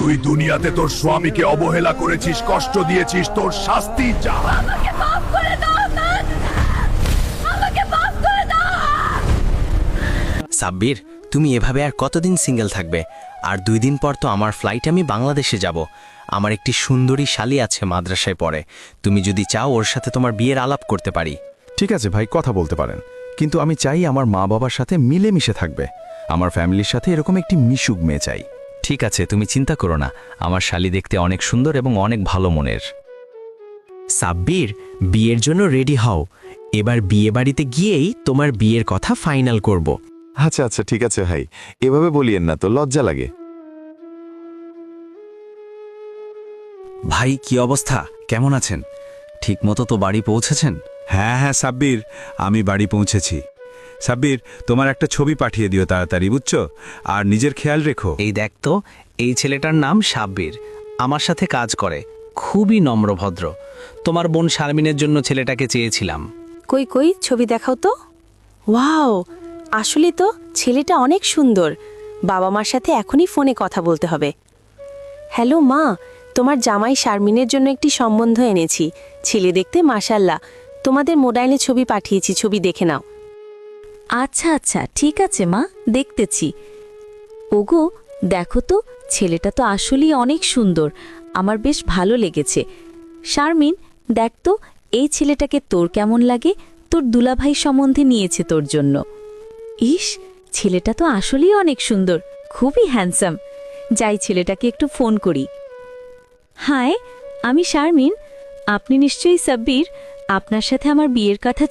তুই দুনিয়াতে তোর স্বামীকে অবহেলা করেছিস, কষ্ট দিয়েছিস, তোর শাস্তি যা। আমাকে মাফ করে দাও নাথ, আমাকে মাফ করে দাও। সাব্বির, তুমি এভাবে আর কতদিন সিঙ্গেল থাকবে? আর 2 দিন পর তো আমার ফ্লাইট, আমি বাংলাদেশে যাব। আমার একটি সুন্দরী শালী আছে, মাদ্রাসায় পড়ে। তুমি যদি চাও ওর সাথে তোমার বিয়ের আলাপ করতে পারি। ঠিক আছে ভাই, কথা বলতে পারেন, কিন্তু আমি চাই আমার মা বাবার সাথে মিলেমিশে থাকবে। আমার ফ্যামিলির সাথে এরকম একটি মিশুক মেয়ে চাই। ঠিক আছে, তুমি চিন্তা করো না, আমার শালী দেখতে অনেক সুন্দর এবং অনেক ভালো মনের। সাব্বির, বিয়ের জন্য রেডি হও। এবার বিয়ে বাড়িতে গিয়েই তোমার বিয়ের কথা ফাইনাল করব। আচ্ছা আচ্ছা, ঠিক আছে ভাই, এভাবে বলিয়েন না তো, লজ্জা লাগে। ভাই, কি অবস্থা? কেমন আছেন? ঠিকমতো তো বাড়ি পৌঁছেছেন? হ্যাঁ হ্যাঁ সাব্বির, আমি বাড়ি পৌঁছেছি। সাব্বির, তোমার একটা ছবি পাঠিয়ে দিও তাড়াতাড়ি, বুঝছো? আর নিজের খেয়াল রেখো। এই দেখ তো, এই ছেলেটার নাম সাব্বির, আমার সাথে কাজ করে, খুবই নম্রভদ্র। তোমার বোন শারমিনের জন্য ছেলেটাকে চেয়েছিলাম। কই কই ছবি দেখাও তো। ওয়াও, আসলে তো ছেলেটা অনেক সুন্দর। বাবা মার সাথে এখনই ফোনে কথা বলতে হবে। হ্যালো মা, তোমার জামাই শারমিনের জন্য একটি সম্বন্ধ এনেছি। ছেলে দেখতে মাশাল্লাহ। তোমাদের মোবাইলে ছবি পাঠিয়েছি, ছবি দেখে নাও। আচ্ছা আচ্ছা, ঠিক আছে মা, দেখতেছি। ওগো, দেখো তো, ছেলেটা তো আসলেই অনেক সুন্দর, আমার বেশ ভালো লেগেছে। শারমিন, দেখ তো এই ছেলেটাকে তোর কেমন লাগে? তোর দুলাভাই সম্বন্ধে নিয়েছে তোর জন্য। ইস, ছেলেটা তো আসলেই অনেক সুন্দর, খুবই হ্যান্ডসাম। যাই, ছেলেটাকে একটু ফোন করি। হাই, আমি শারমিন। আপনি নিশ্চয়ই সাব্বির? আপনার সাথে আমার বিয়ের কথা।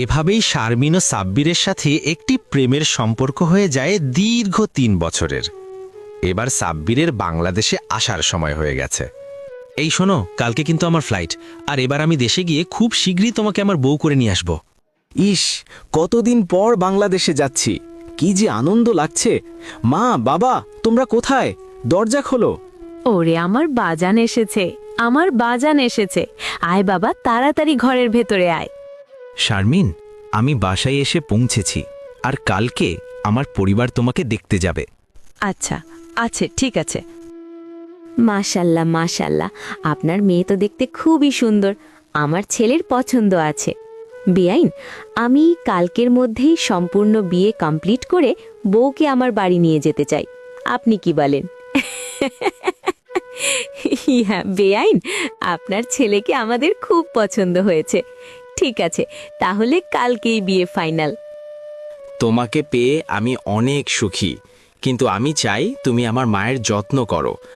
এভাবেই শারমিন ও সাব্বিরের সাথে একটি প্রেমের সম্পর্ক হয়ে যায় দীর্ঘ 3 বছরের। এবার সাব্বিরের বাংলাদেশে আসার সময় হয়ে গেছে। এই শোনো, কালকে কিন্তু আমার ফ্লাইট, আর এবার আমি দেশে গিয়ে খুব শীঘ্রই তোমাকে আমার বউ করে নিয়ে আসব। ইস, কতদিন পর বাংলাদেশে যাচ্ছি, কি যে আনন্দ লাগছে। মা, বাবা, তোমরা কোথায়? দরজা খোলো। ওরে, আমার বাজান এসেছে, আমার বাজান এসেছে। আয় বাবা, তাড়াতাড়ি ঘরের ভেতরে আয়। শারমিন, আমি বাসায় এসে পৌঁছেছি, আর কালকে আমার পরিবার তোমাকে দেখতে যাবে। আচ্ছা আছে, ঠিক আছে। মাশাল্লাহ মাশাল্লাহ, আপনার মেয়ে তো দেখতে খুবই সুন্দর, আমার ছেলের পছন্দ আছে। বেআইন, আমি কালকের মধ্যেই সম্পূর্ণ বিয়ে কমপ্লিট করে বউকে আমার বাড়ি নিয়ে যেতে চাই। আপনি কি বলেন? হ্যাঁ বেআইন, আপনার ছেলেকে আমাদের খুব পছন্দ হয়েছে। ঠিক আছে, তাহলে কালকেই বিয়ে ফাইনাল। তোমাকে পেয়ে আমি অনেক সুখী, কিন্তু আমি চাই তুমি আমার মায়ের যত্ন করো,